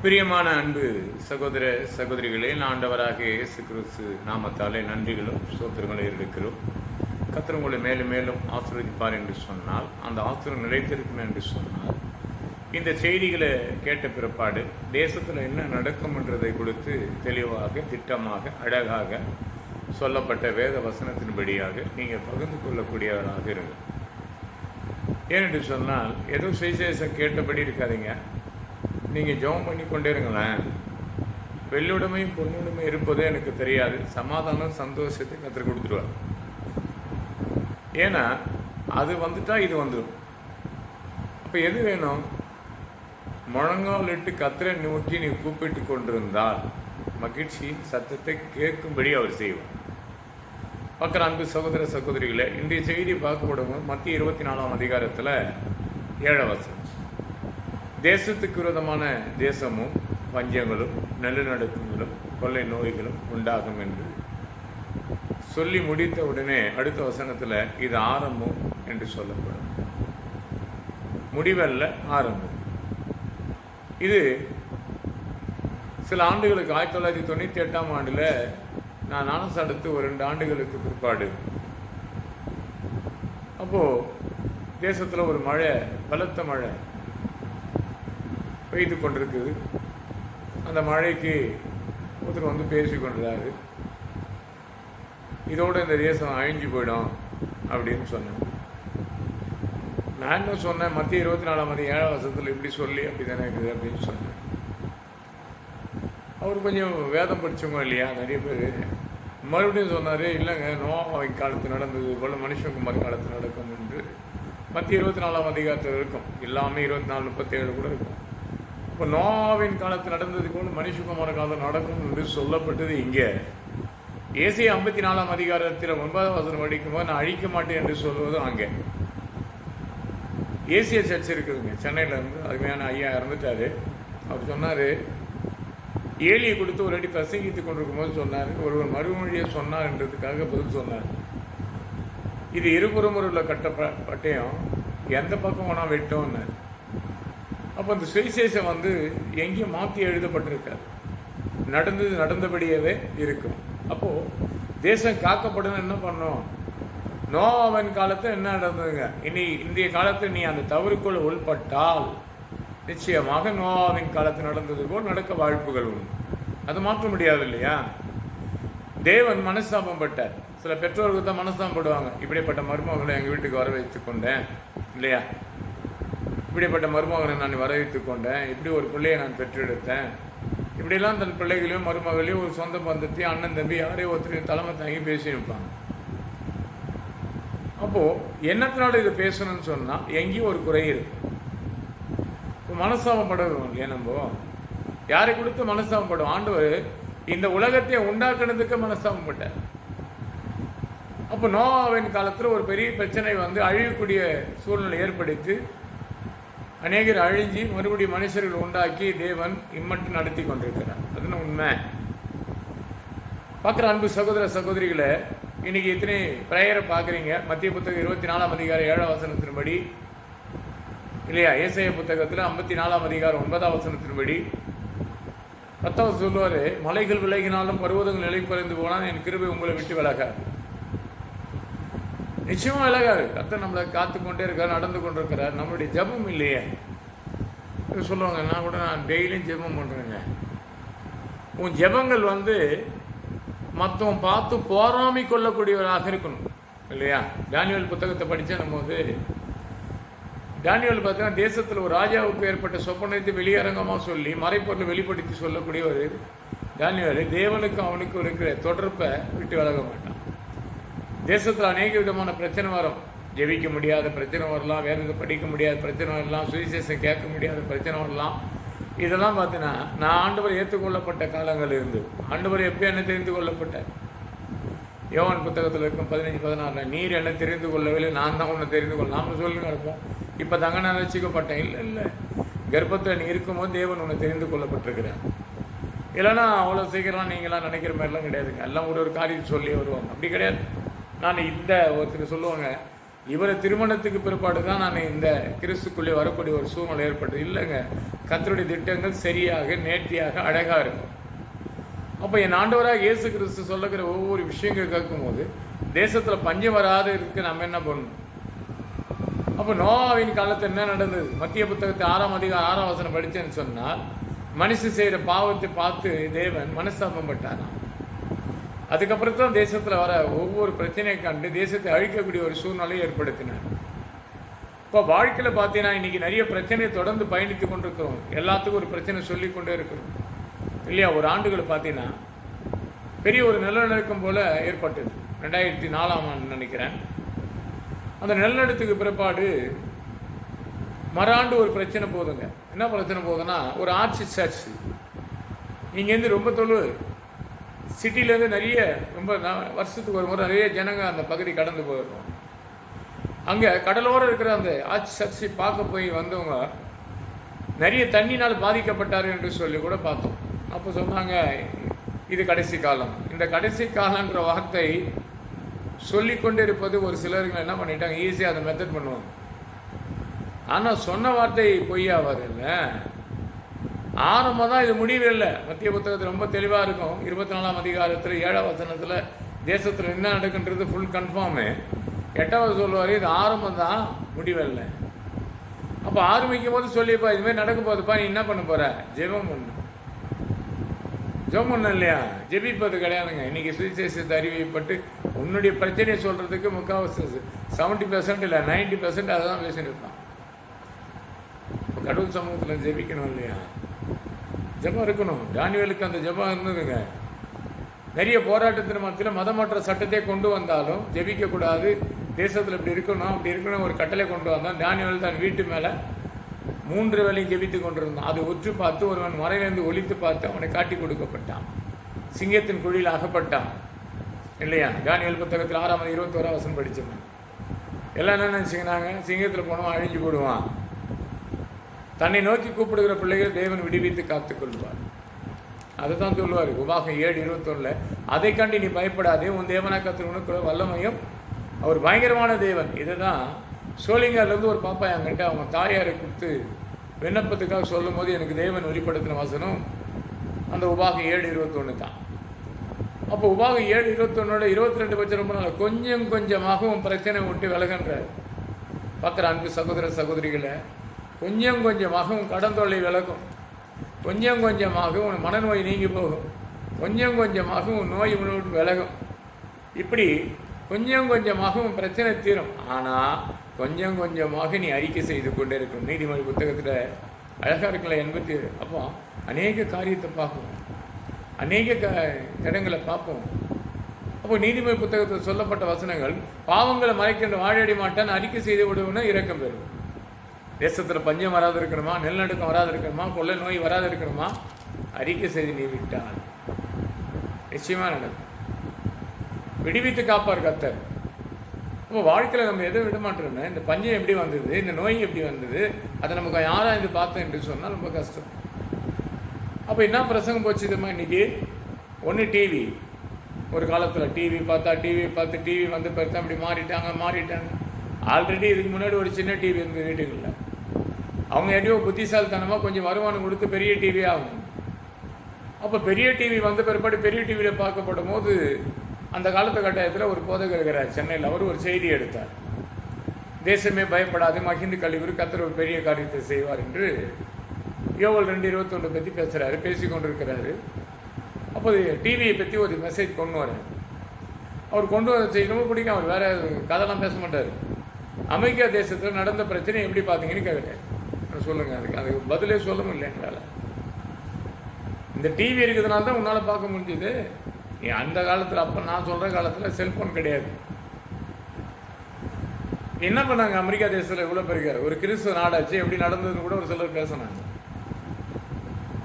பிரியமான அன்பு சகோதர சகோதரிகளே, ஆண்டவராக இயேசு கிறிஸ்து நாமத்தாலே நன்றிகளும் சோத்திரங்களும் இருக்கிறோம். கர்த்தர் உங்களை மேலும் மேலும் ஆசீர்வதிப்பார் என்று சொன்னால், அந்த ஆசீர்வாதம் நிலைத்திருக்கும் என்று சொன்னால், இந்த செய்திகளை கேட்ட பிற்பாடு தேசத்தில் என்ன நடக்கும் என்றதை கொடுத்து தெளிவாக, திட்டமாக, அழகாக சொல்லப்பட்ட வேத வசனத்தின்படியாக நீங்கள் பகிர்ந்து கொள்ளக்கூடியவர்களாக இருங்கள். ஏனென்று சொன்னால், ஏதோ சுவிசேஷம் கேட்டபடி இருக்காதீங்க. நீங்கள் ஜெபம் பண்ணி கொண்டே இருங்களேன். வெள்ளுடைமையும் பொண்ணுடைமை இருப்பதே எனக்கு தெரியாது, சமாதானம் சந்தோஷத்தை கற்றுக் கொடுத்துருவார். ஏன்னா அது வந்துட்டா இது வந்துடும். அப்போ எது வேணும்? முழங்கால் இட்டு கத்தரை நோக்கி நீ கூப்பிட்டு கொண்டிருந்தால் மகிழ்ச்சியின் சத்தத்தை கேட்கும்படி அவர் செய்வார். பார்க்குற அன்பு சகோதர சகோதரிகளை, இன்றைய செய்தி பார்க்கப்படும்போது மத்திய 24ஆம் அதிகாரத்தில் 7 வசனம், தேசத்துக்கு விரோதமான தேசமும் வஞ்சங்களும் நிலநடுக்கங்களும் கொள்ளை நோய்களும் உண்டாகும் என்று சொல்லி முடித்த உடனே அடுத்த வசனத்தில் இது ஆரம்பம் என்று சொல்லப்படும். முடிவல்ல, ஆரம்பம். இது சில ஆண்டுகளுக்கு 1998ஆம் ஆண்டில் நான் ஞானஸ்நானம் எடுத்து ஒரு 2 ஆண்டுகளுக்கு பிற்பாடு அப்போது தேசத்தில் ஒரு மழை, பலத்த மழை பெய்து கொண்டிருக்குது. அந்த மழைக்கு ஒருத்தர் வந்து பேசி கொண்டிருந்தாரு, இதோடு இந்த தேசம் அழிஞ்சு போயிடும் அப்படின்னு சொன்னேன். நான் என்ன சொன்னேன், மத்திய 24ஆம் அதிகாரம் 7ஆம் வசனத்தில் இப்படி சொல்லி அப்படி தானே இருக்குது அப்படின்னு சொன்னேன். அவர் கொஞ்சம் வேதம் படித்தவங்க இல்லையா, நிறைய பேர் மறுபடியும் சொன்னார், இல்லைங்க நோவாவை காலத்து நடந்தது போல் மனுஷகுமார் காலத்து நடக்கும் என்று மத்திய 24ஆம் அதிகாரத்தில் இருக்கும். எல்லாமே 24:37 கூட இருக்கும். இப்போ நோவாவின் காலத்தில் நடந்தது போல் மனுஷகுமார காலம் நடக்கும் என்று சொல்லப்பட்டது இங்கே. ஏசாயா 54ஆம் அதிகாரத்தில் 9ஆம் வசனம் படிக்கும்போது நான் அழிக்க மாட்டேன் என்று சொல்வதும் அங்கே. ஏசிய சர்ச் இருக்குதுங்க சென்னையில் இருந்து, அருமையான ஐயா இறந்துட்டார். அவர் சொன்னார், ஏலியை கொடுத்து ஒரு அடி பிரசங்கித்து கொண்டிருக்கும் போது சொன்னார், ஒருவர் மறுமொழியை சொன்னார் என்றதுக்காக பதில் சொன்னார், இது இருபுறம் உள்ள கட்டப்பட்டையும் எந்த பக்கம் வேணால் வெட்டோம்னார். அப்போ அந்த சுவிசேஷம் வந்து எங்கேயும் மாற்றி எழுதப்பட்டிருக்காது, நடந்தபடியவே இருக்கும். அப்போது தேசம் காக்கப்படணும். என்ன பண்ணோம்? நோவாவின் காலத்தில் என்ன நடந்ததுங்க? இன்றைய காலத்தில் நீ அந்த தவறுக்குள் உள்பட்டால் நிச்சயமாக நோவாவின் காலத்தில் நடந்தது போல் நடக்க வாய்ப்புகள் உண்டு. அது மாற்ற முடியாது இல்லையா? தேவன் மனஸ்தாபம் பட்டார். சில பெற்றோர்கள் தான் மனஸ்தாபம் படுவாங்க, இப்படிப்பட்ட மருமகளை எங்கள் வீட்டுக்கு வர வைத்து கொண்டேன் இல்லையா, இப்படிப்பட்ட மருமகனை நான் வர வைத்து கொண்டேன், இப்படி ஒரு பிள்ளையை நான் பெற்றெடுத்தேன், இப்படிலாம் தன் பிள்ளைகளையும் மருமகளையும் ஒரு சொந்த பந்தத்தையும் அண்ணன் தம்பி யாரையும் ஒருத்தரையும் தலைமை தாங்கி பேசி நிற்பாங்க. அப்போது என்னத்தினால இதை பேசணும்னு சொன்னால் எங்கேயும் ஒரு குறை இருக்கு. இப்போ மனஸ்தாபப்படுறோம் இல்லையா? நம்ம யாரை கொடுத்து மனஸ்தாபப்படும்? ஆண்டவர் இந்த உலகத்தை உண்டாக்குனதுக்கு மனஸ்தாபப்பட்டார். அப்போ நோவாவின் காலத்தில் ஒரு பெரிய பிரச்சனை வந்து அழியக்கூடிய சூழ்நிலை ஏற்படுத்தி அநேகர் அழிஞ்சி மறுபடியும் மனுஷர்கள் உண்டாக்கி தேவன் இம்மட்டும் நடத்தி கொண்டிருக்கிறார். அதுன்னு உண்மை. பார்க்குற அன்பு சகோதர சகோதரிகளை, இன்றைக்கி இத்தனை பிரேயரை பார்க்குறீங்க. மத்திய புத்தகம் 24ஆம் அதிகாரம் 7ஆம் வசனத்தின்படி இல்லையா, ஏசாயா புத்தகத்தில் 54ஆம் அதிகாரம் 9ஆம் வசனத்தின்படி 10வது சொல்லுவார், மலைகள் விலகினாலும் பருவதங்கள் நிலை குறைந்து போனால் என் கிருபை உங்களை விட்டு விலகாது. நிச்சயமாக விலகாது. கர்த்தர் நம்மளை காத்து கொண்டே இருக்கார், நடந்து கொண்டிருக்கிறார். நம்மளுடைய ஜெபம் இல்லையே சொல்லுவாங்க. நான் டெய்லியும் ஜெபம் பண்ணுறேங்க. உன் ஜெபங்கள் வந்து மற்றவன் பார்த்து போராமை கொள்ளக்கூடியவராக இருக்கணும் இல்லையா? தானியேல் புத்தகத்தை படித்தா நம்ம வந்து தானியேல் பார்த்தீங்கன்னா தேசத்தில் ஒரு ராஜாவுக்கு ஏற்பட்ட சொப்பனத்தை வெளியரங்கமாக சொல்லி மறைப்பொருளை வெளிப்படுத்தி சொல்லக்கூடிய ஒரு தானியேல் தேவனுக்கும் அவனுக்கும் இருக்கிற தொடர்பை விட்டு விலக மாட்டான். தேசத்தில் அநேக விதமான பிரச்சனை வரும். ஜெபிக்க முடியாத பிரச்சனை வரலாம், வேறு படிக்க முடியாத பிரச்சனை வரலாம், சுவிசேஷம் கேட்க முடியாத பிரச்சனை வரலாம். இதெல்லாம் பார்த்தீங்கன்னா நான் ஆண்டவர் ஏற்றுக்கொள்ளப்பட்ட காலங்கள் இருந்து ஆண்டவர் எப்போ என்ன தெரிந்து கொள்ளப்பட்டார்? யோவான் புத்தகத்தில் இருக்கும் 15-16 நீர் என்ன தெரிந்து கொள்ளவில்லை, நான் தான் உன்னை தெரிந்து கொள்ள. நாம் சொல்லி நடப்போம், இப்போ தாங்க நான் ரசிக்கப்பட்டேன். இல்லை, கர்ப்பத்தில் நீ இருக்கும்போது தேவன் உன்னை தெரிந்து கொள்ளப்பட்டிருக்கிறார். இல்லைன்னா அவ்வளோ சீக்கிரம் நீங்களாம் நினைக்கிற மாதிரிலாம் கிடையாதுங்க. எல்லாம் ஒரு காரியம் சொல்லி வருவாங்க. அப்படி கிடையாது. நான் இந்த ஒருத்தர் சொல்லுவாங்க, இவரை திருமணத்துக்கு பிற்பாடு தான் நான் இந்த கிறிஸ்துக்குள்ளே வரக்கூடிய ஒரு சூழ்நிலை ஏற்பட்டது. இல்லைங்க, கர்த்தருடைய திட்டங்கள் சரியாக நேர்த்தியாக அழகாக இருக்கும். அப்போ என் ஆண்டவராக இயேசு கிறிஸ்து சொல்லுகிற ஒவ்வொரு விஷயங்கள் கேட்கும்போது தேசத்தில் பஞ்சம் வராத இருக்கு நம்ம என்ன பண்ணணும்? அப்போ நோவாவின் காலத்தில் என்ன நடந்தது? மத்திய புத்தகத்தை 6ஆம் அதிகாரம் 6ஆம் வசனம் படித்தேன்னு சொன்னால், மனுஷன் செய்கிற பாவத்தை பார்த்து தேவன் மனஸ்தாபம் பட்டாராம். அதுக்கப்புறம் தான் தேசத்தில் வர ஒவ்வொரு பிரச்சனையை கண்டு தேசத்தை அழிக்கக்கூடிய ஒரு சூழ்நிலையை ஏற்படுத்தினார். இப்போ வாழ்க்கையில் பார்த்தீங்கன்னா இன்றைக்கி நிறைய பிரச்சனையை தொடர்ந்து பயணித்து கொண்டிருக்கிறோம். எல்லாத்துக்கும் ஒரு பிரச்சனை சொல்லி கொண்டே இருக்கிறோம் இல்லையா? ஒரு ஆண்டுகள் பார்த்தீங்கன்னா பெரிய ஒரு நிலநடுக்கம் போல் ஏற்பட்டது. 2004ஆம் ஆண்டு நினைக்கிறேன். அந்த நிலநடுக்கத்துக்கு பிற்பாடு மறாண்டு ஒரு பிரச்சனை போகுதுங்க. என்ன பிரச்சனை போகுதுன்னா, ஒரு ஆர்ச்சி சர்ச் இங்கேருந்து ரொம்ப தொழில் சிட்டிலேருந்து நிறைய ரொம்ப வருஷத்துக்கு ஒரு முறை நிறைய ஜனங்க அந்த பகுதி கடந்து போயிடுறோம். அங்கே கடலோரம் இருக்கிற அந்த ஆர்ச்சி சர்ச்சை பார்க்க போய் வந்தவங்க நிறைய தண்ணினால் பாதிக்கப்பட்டார் என்று சொல்லி கூட பார்த்தோம். அப்போ சொன்னாங்க, இது கடைசி காலம். இந்த கடைசி காலன்ற வார்த்தை சொல்லிக்கொண்டே இருப்பது ஒரு சிலருங்க என்ன பண்ணிட்டாங்க, ஈஸியாக அதை மெத்தட் பண்ணுவாங்க. ஆனால் சொன்ன வார்த்தை பொய்யா வரல. ஆரம்பம் தான், இது முடிவே இல்லை. மத்திய புத்தகத்தில் ரொம்ப தெளிவாக இருக்கும். 24ஆம் அதிகாரத்தில் 7ஆம் வசனத்தில் தேசத்தில் என்ன நடக்குன்றது ஃபுல் கன்ஃபார்மு. 8வது சொல்லுவார், இது ஆரம்பம் தான், முடிவே இல்லை. அப்போ ஆரம்பிக்கும் போது சொல்லிப்பா, இதுமாதிரி நடக்க போகுதுப்பா, நீ என்ன பண்ண போகிற? ஜெபம் பண்ணு. ஜெபம் பண்ண இல்லையா? ஜெபிப்பது கிடையாதுங்க. இன்றைக்கி சுவிசேஷத்தை அறிவிப்பட்டு உன்னுடைய பிரச்சனையை சொல்கிறதுக்கு 70% இல்லை 90% அதை தான் பேசிட்டு இருப்பான். இப்போ கடவுள் சமூகத்தில் ஜெபிக்கணும் இல்லையா? ஜெபம் இருக்கணும். தானியேலுக்கு அந்த ஜெபம் இருந்ததுங்க. நிறைய போராட்டத்தின் மத்தியில் மதமாற்ற சட்டத்தை கொண்டு வந்தாலும் ஜெபிக்கக்கூடாது, தேசத்தில் இப்படி இருக்கணும் அப்படி இருக்கணும் ஒரு கட்டளை கொண்டு வந்தான். தானியேல் தான் வீட்டு மேலே 3 வேளையும் ஜெபித்து கொண்டிருந்தான். அதை உற்று பார்த்து ஒருவன் மறையிலிருந்து ஒலித்து பார்த்து அவனை காட்டி கொடுக்கப்பட்டான். சிங்கத்தின் குழியில் அகப்பட்டான் இல்லையா? தானியேல் புத்தகத்தில் 6ஆம் 21ஆம் வசனம் படித்தவன். எல்லாம் என்ன நினச்சிங்கன்னாங்க, சிங்கத்தில் போனவன் அழிஞ்சு போடுவான். தன்னை நோக்கி கூப்பிடுகிற பிள்ளைகள் தேவன் விடுவித்து காத்துக்கொள்வார். அதை தான் சொல்லுவார் உபாகம் 7:21. அதை கண்டு நீ பயப்படாதே, உன் தேவனா கர்த்தர் உனக்கு வல்லமையும் அவர் பயங்கரமான தேவன். இதை தான் சோளிங்கர்லேருந்து ஒரு பாப்பா என்கிட்ட அவங்க தாயாரை கொடுத்து விண்ணப்பத்துக்காக சொல்லும் போது எனக்கு தேவன் வெளிப்படுத்தின வசனம் அந்த உபாகம் 7:21 தான். அப்போ உபாகம் 7:21 22 பட்சம் ரொம்ப நாள் கொஞ்சம் கொஞ்சமாக உன் பிரச்சனை விட்டு விலகுன்றார். பார்க்குற அன்பு சகோதர சகோதரிகளை, கொஞ்சம் கொஞ்சமாக உன் கடன் தொல்லை விலகும், கொஞ்சம் கொஞ்சமாக உன் மனநோய் நீங்கி போகும், கொஞ்சம் கொஞ்சமாக உன் நோய் உணவு விலகும். இப்படி கொஞ்சம் கொஞ்சமாக உன் பிரச்சனை தீரும். ஆனால் கொஞ்சம் கொஞ்சமாக நீ அறிக்கை செய்து கொண்டே இருக்கும். நீதிமொழி புத்தகத்தில் அழகாக இருக்கல 87. அப்போ அநேக காரியத்தை பார்ப்போம், அநேக இடங்களை பார்ப்போம். அப்போ நீதிமொழி புத்தகத்தில் சொல்லப்பட்ட வசனங்கள், பாவங்களை மறைக்கின்ற வாழடி மாட்டான், அறிக்கை செய்து விடுவோன்னா இரக்கம் பெறும். தேசத்தில் பஞ்சம் வராது இருக்கணுமா, நிலநடுக்கம் வராது இருக்கணுமா, கொள்ளை நோய் வராது இருக்கணுமா, அறிக்கை செய்து நீ விட்டால் நிச்சயமாக நடக்கும். விடுவித்து காப்பார் கர்த்தர். அப்போ வாழ்க்கையில் நம்ம எதை விட மாட்டோம்னா, இந்த பஞ்சம் எப்படி வந்தது, இந்த நோய் எப்படி வந்தது, அதை நமக்கு யாராக இது பார்த்தோம் என்று சொன்னால் ரொம்ப கஷ்டம். அப்போ என்ன பிரசங்கம் போச்சு இதுமா இன்றைக்கி? ஒன்று டிவி. ஒரு காலத்தில் டிவி பார்த்து டிவி வந்து பார்த்தா அப்படி மாறிட்டாங்க. ஆல்ரெடி இதுக்கு முன்னாடி ஒரு சின்ன டிவி இருந்தது வீட்டுகளில். அவங்க எப்படியோ புத்திசாலித்தனமாக கொஞ்சம் வருமானம் கொடுத்து பெரிய டிவி ஆகும். அப்போ பெரிய டிவி வந்த பிற்பாடு பெரிய டிவியில் பார்க்கப்படும் போது அந்த காலத்து கட்டாயத்தில் ஒரு போதகர் இருக்கிறார் சென்னையில். அவர் ஒரு செய்தி எடுத்தார். தேசமே பயப்படாது, மகிழ்ந்து கழிவுறு கர்த்தர் ஒரு பெரிய காரியத்தை செய்வார் என்று யோவேல் 2:21 பற்றி பேசுகிறாரு, பேசி கொண்டிருக்கிறாரு. அப்போ டிவியை பற்றி ஒரு மெசேஜ் கொண்டு வரார். அவர் கொண்டு வர செய்யணும் பிடிக்கும். அவர் வேறு கதைலாம் பேச மாட்டார். அமெரிக்கா தேசத்தில் நடந்த பிரச்சனை எப்படி பார்த்தீங்கன்னு கேட்டேன். சொல்லுங்கள், அதுக்கு பதிலே சொல்ல முடியல எங்களால். இந்த டிவி இருக்கிறதுனால தான் உன்னால் பார்க்க முடிஞ்சுது. அந்த காலத்தில், அப்போ நான் சொல்கிற காலத்தில் செல்ஃபோன் கிடையாது. என்ன பண்ணாங்க அமெரிக்கா தேசத்தில் இவ்வளோ பெருக்கார் ஒரு கிறிஸ்துவ நாடாச்சு, எப்படி நடந்ததுன்னு கூட ஒரு சிலர் பேசினாங்க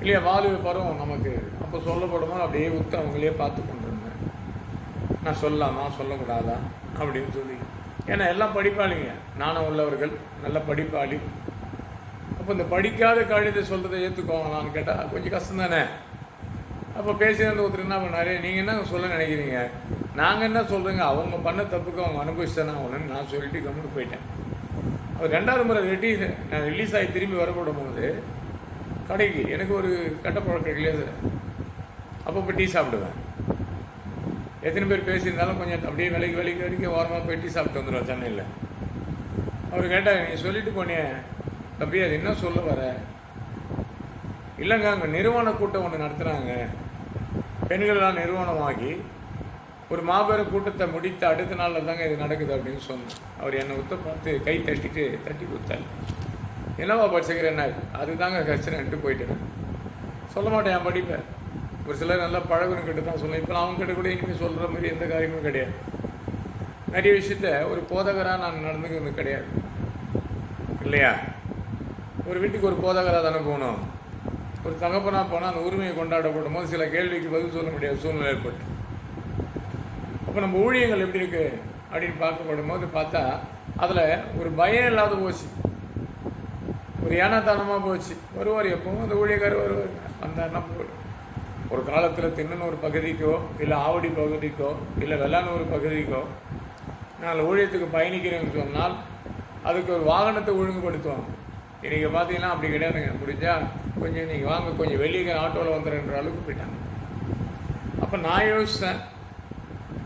இல்லையா? வாலிப பருவம் நமக்கு அப்போ சொல்லப்படுமோ அப்படியே விட்டு அவங்களே பார்த்து கொண்டு இருந்தேன். நான் சொல்லலாமா சொல்லக்கூடாதா அப்படின்னு சொல்லி. ஏன்னா எல்லாம் படிப்பாளிங்க, நானும் உள்ளவர்கள் நல்ல படிப்பாளி. அப்போ இந்த படிக்காத காரியத்தை சொல்கிறத ஏற்றுக்குவாங்களான்னு கேட்டால் கொஞ்சம் கஷ்டம் தானே. அப்போ பேசியிருந்த ஒருத்தர் என்ன பண்ணார், நீங்கள் என்ன சொல்ல நினைக்கிறீங்க, நாங்கள் என்ன சொல்கிறேங்க, அவங்க பண்ண தப்புக்கு அவங்க அனுபவிச்சுதானே ஆகணும்னு நான் சொல்லிட்டு கம்முன்னு போயிட்டேன். அவர் 2வது முறை நான் ரிலீஸ் ஆகி திரும்பி வரப்படும் போது கடைக்கு எனக்கு ஒரு கட்ட பழக்கம் இல்லையா சார், அப்போ டீ சாப்பிடுவேன். எத்தனை பேர் பேசியிருந்தாலும் கொஞ்சம் அப்படியே வேலைக்கு ஓரமாக போய் டீ சாப்பிட்டு வந்துடுவேன் சென்னையில். அவர் கேட்டால், நீ சொல்லிட்டு போனேன் தம்பி, அது என்ன சொல்ல வர? இல்லைங்க, அங்கே நிறுவன கூட்டம் ஒன்று நடத்துகிறாங்க, பெண்கள்லாம் நிறுவனமாகி ஒரு மாபெரும் கூட்டத்தை முடித்த அடுத்த நாளில் தாங்க இது நடக்குது அப்படின்னு சொன்னேன். அவர் என்னை பார்த்து கை தட்டி கொடுத்தாரு. என்னவா படிச்சுக்கிறேன், அதுதாங்க கஷ்டம்ட்டு போயிட்டேன். சொல்ல மாட்டேன், என் படிப்பேன். ஒரு சிலர் நல்லா பழகுனுக்கிட்ட தான் சொல்லுவேன். இப்போ அவங்க கிட்ட கூட இனிமேல் சொல்கிற மாதிரி எந்த காரியமும் கிடையாது. நிறைய விஷயத்த ஒரு போதகராக நான் நடந்துக்கிறது கிடையாது இல்லையா? ஒரு வீட்டுக்கு ஒரு போதகராக தானே போகணும். ஒரு தகப்பனாக போனால் அந்த உரிமையை கொண்டாடப்படும் போது சில கேள்விக்கு பதில் சொல்ல முடியாத சூழ்நிலை ஏற்பட்டு, அப்போ நம்ம ஊழியங்கள் எப்படி இருக்குது அப்படின்னு பார்க்கப்படும் போது பார்த்தா அதில் ஒரு பயம் இல்லாத போச்சு, ஒரு ஏனத்தானமாக போச்சு. வருவார், எப்பவும் அந்த ஊழியக்காரர் வருவார், வந்தார்னா போய்டும். ஒரு காலத்தில் திண்ணனூர் பகுதிக்கோ இல்லை ஆவடி பகுதிக்கோ இல்லை வெள்ளானூர் பகுதிக்கோ நாங்கள் ஊழியத்துக்கு பயணிக்கிறேன்னு சொன்னால் அதுக்கு ஒரு வாகனத்தை ஒழுங்குபடுத்துவோம். இன்றைக்கி பார்த்தீங்கன்னா அப்படி கிடையாதுங்க. முடிஞ்சால் கொஞ்சம் நீங்கள் வாங்க, கொஞ்சம் வெளியே ஆட்டோவில் வந்துடுன்ற அளவுக்கு போயிட்டாங்க. அப்போ நான் யோசித்தேன்,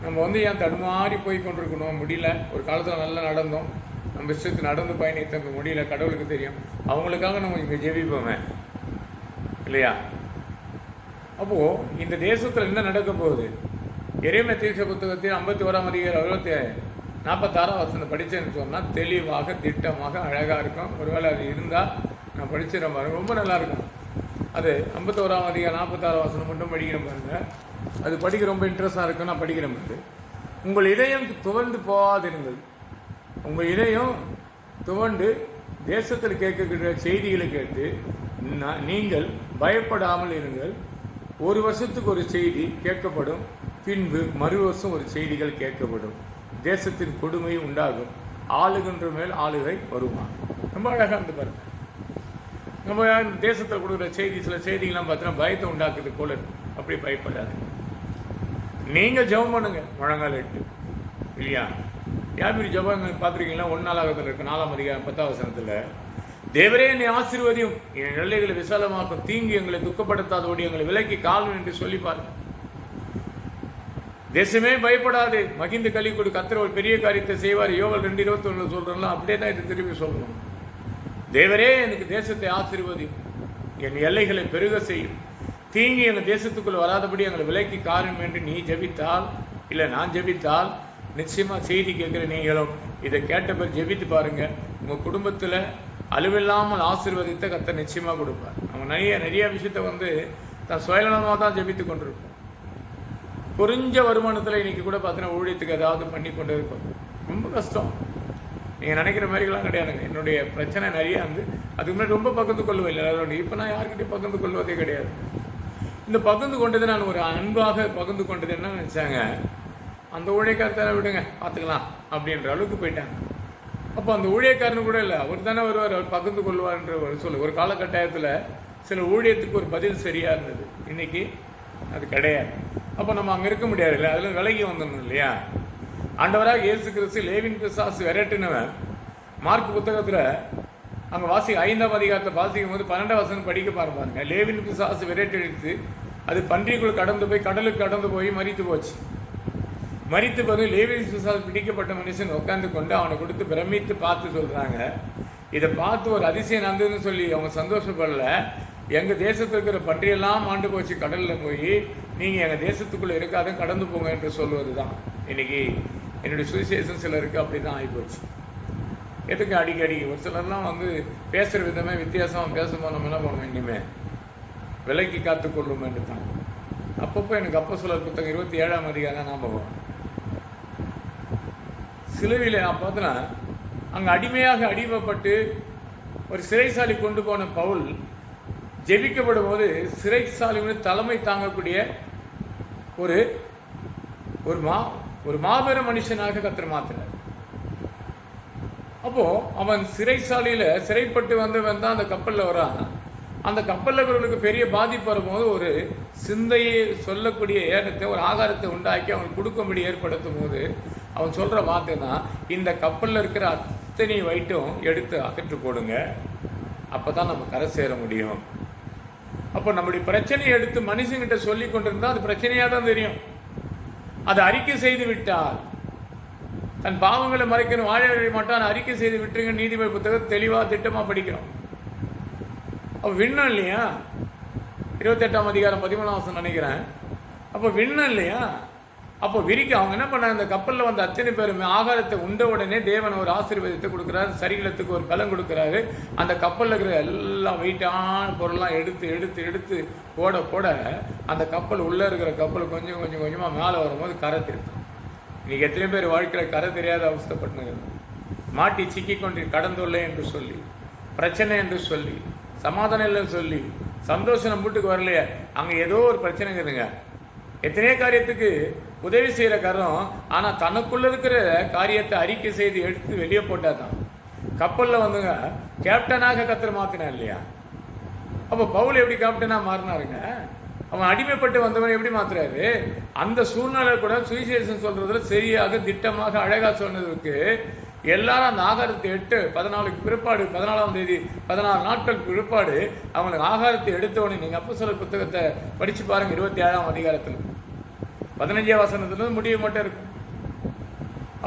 நம்ம ஏன் தடுமாறி போய் கொண்டிருக்கணும்? முடியல. ஒரு காலத்தில் நல்லா நடந்தோம், நம்ம இஷ்டத்துக்கு நடந்து பயணித்த முடியல, கடவுளுக்கு தெரியும். அவங்களுக்காக நம்ம இங்கே ஜெபிப்போமே இல்லையா? அப்போது இந்த தேசத்தில் என்ன நடக்க போகுது? எரேமியா தீர்க்க புத்தகத்தில் 51ஆம் அதிகாரம் 46ஆம் வசனம் படித்தேன்னு சொன்னால் தெளிவாக திட்டமாக அழகாக இருக்கும். ஒருவேளை அது இருந்தால் நான் படிச்சிட பாருங்க, ரொம்ப நல்லாயிருக்கும். அது 51ஆம் அதிகாரம் 46ஆம் வசனம் மட்டும் படிக்கிற பாருங்க. அது படிக்க ரொம்ப இன்ட்ரெஸ்டாக இருக்கும். நான் படிக்கிற மாதிரி, உங்கள் இதயம் துவண்டு போகாதிருந்தது. உங்கள் இதயம் துவண்டு தேசத்தில் கேட்கக்கூடிய செய்திகளை கேட்டு நீங்கள் பயப்படாமல் இருங்கள். ஒரு வருஷத்துக்கு ஒரு செய்தி கேட்கப்படும், பின்பு மறு வருஷம் ஒரு செய்திகள் கேட்கப்படும். தேசத்தின் கொடுமை உண்டாகும், ஆளுகின்ற மேல் ஆளுகை வருவான். ரொம்ப அழகாக இருந்து பாருங்க. நம்ம தேசத்தில் கொடுக்குற செய்தி, சில செய்திகள்லாம் பார்த்தீங்கன்னா பயத்தை உண்டாக்குறது போல இருக்கும். அப்படி பயப்படாது. நீங்கள் ஜெபம் பண்ணுங்க, முழங்கால் இட்டு இல்லையா? யாபி ஜெபம் பார்த்துருக்கீங்களா? 1 நாளாகத்தில் இருக்கு 4ஆம் அதிகாரம் 10ஆம் வசனத்தில், தேவரே என்னை ஆசீர்வதியும், என் எல்லைகளை விசாலமாக்கும், தீங்கு எங்களை துக்கப்படுத்தாதோடு எங்களை விலக்கி காலும் என்று சொல்லி பாருங்க. தேசமே பயப்படாது, மகிழ்ந்து களி கொடு, கர்த்தர் ஒரு பெரிய காரியத்தை செய்வார். யோவேல் 2:21 சொல்றோம்ல, அப்படியே தான் இது திரும்பி சொல்லணும். தேவரே எனக்கு தேசத்தை ஆசீர்வதியும், என் எல்லைகளை பெருக செய்யும், தீங்கு எங்கள் தேசத்துக்குள் வராதபடி எங்களை விலக்கி காரும் என்று நீ ஜெபித்தால், இல்லை நான் ஜெபித்தால், நிச்சயமாக செய்தி கேட்குற நீங்களும் இதை கேட்ட பேர் ஜெபித்து பாருங்கள். உங்கள் குடும்பத்தில் அழிவில்லாமல் ஆசீர்வதித்த கர்த்தர் நிச்சயமாக கொடுப்பார். நம்ம நிறைய விஷயத்தை தான் சுயநலமாக தான் ஜெபித்து கொண்டிருப்போம். குறைஞ்ச வருமானத்தில் இன்றைக்கி கூட பார்த்தீங்கன்னா ஊழியத்துக்கு ஏதாவது பண்ணி கொண்டு இருக்கும். ரொம்ப கஷ்டம். நீங்கள் நினைக்கிற மாதிரிலாம் கிடையாதுங்க. என்னுடைய பிரச்சனை நிறையா அதுக்கு முன்னாடி ரொம்ப பகிர்ந்து கொள்வேன் இல்லை. இப்போ நான் யார்கிட்டையும் பகிர்ந்து கொள்வதே கிடையாது. இந்த பகிர்ந்து கொண்டது நான் ஒரு அன்பாக பகிர்ந்து கொண்டது என்ன நினச்சாங்க, அந்த ஊழியக்காரத்தான விடுங்க பார்த்துக்கலாம் அப்படின்ற அளவுக்கு போயிட்டாங்க. அப்போ அந்த ஊழியக்காரனு கூட இல்லை, அவர் தானே வருவார், அவர் பகிர்ந்து கொள்வார்ன்ற ஒரு காலகட்டாயத்தில் சில ஊழியத்துக்கு ஒரு பதில் சரியாக இருந்தது. இன்றைக்கி அது கிடையாது. அப்போ நம்ம அங்கே இருக்க முடியாது இல்லை, அதில் விலகி வந்துடணும் இல்லையா? ஆண்டவராக இயேசு கிறிஸ்து லேவின் பிசாசு விரட்டினவன் மார்க் புத்தகத்தில் அங்கே 5ஆம் அதிகாரத்தை வாசிக்கும் போது 12ஆம் வசனம் படிக்க பாருங்க. லேவின் பிசாசு விரட்டெடுத்து அது பன்றிக்குள் கடந்து போய் கடலுக்கு கடந்து போய் மரித்து போச்சு. மரித்து பிறகு லேவின் பிசாசு பிடிக்கப்பட்ட மனுஷன் உட்காந்து கொண்டு அவனை கொடுத்து பிரமித்து பார்த்து சொல்கிறாங்க, இதை பார்த்து ஒரு அதிசயம் நடந்ததுன்னு சொல்லி அவங்க சந்தோஷப்படல. எங்கள் தேசத்தில் இருக்கிற பன்றியெல்லாம் ஆண்டு போச்சு கடலில் போய், நீங்கள் எங்கள் தேசத்துக்குள்ளே இருக்காத கடந்து போங்க என்று சொல்வது தான் இன்றைக்கி என்னுடைய சுவிசேஷம். சிலருக்கு அப்படி தான் ஆகிப்போச்சு. எதுக்கு அடிக்கடி ஒரு சிலர்லாம் பேசுகிற விதமே வித்தியாசமாக பேசும்போது நம்ம என்ன பண்ணணும், இனிமேல் விலைக்கு காத்துக்கொள்ளும் என்று தான். அப்பப்போ எனக்கு அப்போஸ்தலர் புத்தகம் 27ஆம் அதிகாரம் ஞாபகம். சிலுவையில் நான் பார்த்தேன்னா அங்கே அடிமைப்பட்டு ஒரு சிறைசாலை கொண்டு போன பவுல் ஜெபிக்கப்படும் போது சிறைசாலையின் தலைமை தாங்கக்கூடிய ஒரு மாபெரும் மனுஷனாக கர்த்தர் மாத்தினார். அப்போ அவன் சிறைசாலையில் சிறைப்பட்டு வந்தவன் தான் அந்த கப்பலில் வரான். அந்த கப்பலில் இருக்கிறவர்களுக்கு பெரிய பாதிப்பு வரும்போது ஒரு சிந்தையை சொல்லக்கூடிய ஏகத்தை, ஒரு ஆகாரத்தை உண்டாக்கி அவனுக்கு கொடுக்கும்படி ஏற்படுத்தும் போது அவன் சொல்கிற வார்த்தை தான், இந்த கப்பலில் இருக்கிற அத்தனை வைட்டும் எடுத்து அகற்று போடுங்க, அப்போ தான் நம்ம கரை சேர முடியும். அப்போ நம்முடைய பிரச்சனையை எடுத்து மனுஷங்கிட்ட சொல்லி கொண்டிருந்தால் அது பிரச்சனையாக தான் தெரியும். அதை அறிக்கை செய்து விட்டால், தன் பாவங்களை மறைக்கணும், வாழ மாட்டான், அறிக்கை செய்து விட்டுருங்க. நீதிபதி புத்தகம் தெளிவாக திட்டமாக படிக்கிறோம். அப்போ விண்ணம் இல்லையா? 28ஆம் அதிகாரம் 13ஆம் வசனம் நினைக்கிறேன். அப்போ விண்ணம் இல்லையா? அப்போ விரிக்க அவங்க என்ன பண்ணாங்க, இந்த கப்பலில் வந்த அத்தனை பேருமே ஆகாரத்தை உண்ட உடனே தேவன் ஒரு ஆசீர்வாதத்தை கொடுக்குறாரு, சரீரத்துக்கு ஒரு பலன் கொடுக்குறாரு. அந்த கப்பலில் இருக்கிற எல்லா வெயிட்டான பொருள்லாம் எடுத்து எடுத்து எடுத்து போட போட அந்த கப்பல் உள்ளே இருக்கிற கப்பல் கொஞ்சம் கொஞ்சம் கொஞ்சமாக மேலே வரும்போது கரை தெரியும். இன்றைக்கி எத்தனை பேர் வாழ்க்கையில் கரை தெரியாத அவஸ்தைப்பட்டுங்க, மாட்டி சிக்கி கொண்டு கடந்துள்ளே என்று சொல்லி, பிரச்சனை என்று சொல்லி, சமாதானம் இல்லைன்னு சொல்லி, சந்தோஷம் நம்ம வீட்டுக்கு வரலையே, அங்கே ஏதோ ஒரு பிரச்சனைங்கிறதுங்க. எத்தனையோ காரியத்துக்கு உதவி செய்கிற காரணம், ஆனால் தனக்குள்ளே இருக்கிற காரியத்தை அறிக்கை செய்து எடுத்து வெளியே போட்டால் தான். கப்பலில் வந்துங்க கேப்டனாக கத்தர் மாற்றினான் இல்லையா? அப்போ பவுல் எப்படி கேப்டனாக மாறினாருங்க? அவன் அடிமைப்பட்டு வந்தவன் எப்படி மாத்துறாரு? அந்த சூழ்நிலை கூட சுவிசேஷம் சொல்றதுல சரியாக திட்டமாக அழகாக சொன்னதுக்கு எல்லாரும் அந்த ஆகாரத்தை 14 பிற்பாடு 14ஆம் தேதி 14 நாட்கள் பிற்பாடு அவங்களுக்கு ஆகாரத்தை எடுத்தவொடனே, நீங்கள் அப்போஸ்தலர் புத்தகத்தை படித்து பாருங்கள், 27ஆம் அதிகாரத்தில் 15ஆம் வசனத்துலேருந்து முடிவு மட்டும் இருக்கும்.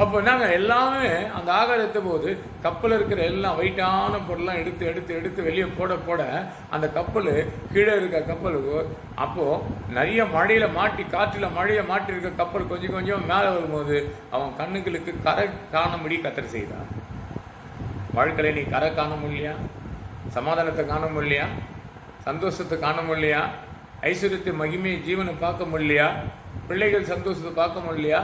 அப்போ நாங்கள் எல்லாமே அந்த ஆகாரத்தை போது கப்பலில் இருக்கிற எல்லாம் வெயிட்டான பொருள்லாம் எடுத்து எடுத்து எடுத்து வெளியே போட போட அந்த கப்பல் கீழே இருக்க கப்பலுக்கு அப்போது நிறைய மழையில் மாட்டி, காற்றில் மழையை மாட்டிருக்க கப்பல் கொஞ்சம் கொஞ்சம் மேலே வரும்போது அவன் கண்ணுகளுக்கு கரை காணும்படி கத்தர் செய்தான். வாழ்க்கையில் நீ கரை காண முடியலையா? சமாதானத்தை காண முடியலையா? சந்தோஷத்தை காண முடியலையா? ஐஸ்வர்யத்தை, மகிமையை, ஜீவனை பார்க்க முடியலையா? பிள்ளைகள் சந்தோஷத்தை பார்க்க முடியலையா?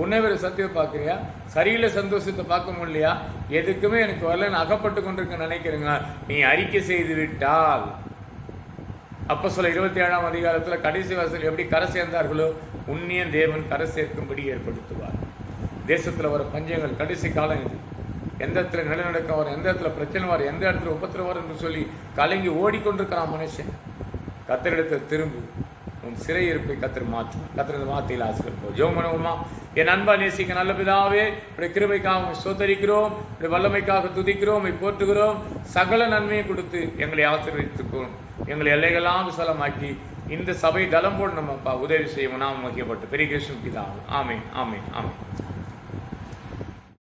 உன்னைவர சத்தியத்தை பார்க்குறியா? சரியில்லை சந்தோஷத்தை பார்க்க முடியலையா? எதுக்குமே எனக்கு வரலன்னு அகப்பட்டு கொண்டிருக்க நினைக்கிறேங்க. நீ அறிக்கை செய்து விட்டால், அப்போஸ்தலர் 27ஆம் அதிகாரத்தில் கடைசி வாசல் எப்படி கரை சேர்ந்தார்களோ உன்னிய தேவன் கரை சேர்க்கும்படி ஏற்படுத்துவார். தேசத்தில் வர பஞ்சங்கள் கடைசி காலம் இது. எந்த இடத்துல நிலநடுக்கம் வரும், எந்த இடத்துல பிரச்சனை வரும், எந்த இடத்துல உபத்திரம் வரும் என்று சொல்லி கலங்கி ஓடிக்கொண்டிருக்கிறான் மனுஷன். கத்தரிடத்தை திரும்பு, உன் சிறையிருப்பை கத்தர் மாற்றும். கத்தரது வார்த்தையில் ஆசிரியப்போம். ஜெபம் பண்ணுவோமா? என் அன்பா நேசிக்க நல்ல பிதாவே, இப்படி கிருபைக்காக சோதரிக்கிறோம், இப்படி வல்லமைக்காக துதிக்கிறோம், போற்றுகிறோம். சகல நன்மையை கொடுத்து எங்களை ஆசீர்வதித்துக்கிறோம். எங்களை எல்லைகளாம் விசாலமாக்கி இந்த சபை தளம் போடு நம்மப்பா உதவி செய்வோம். நாம் முக்கியப்பட்டு பெரிய கிருஷ்ணன் பிதாவும். ஆமேன், ஆமேன், ஆமேன்.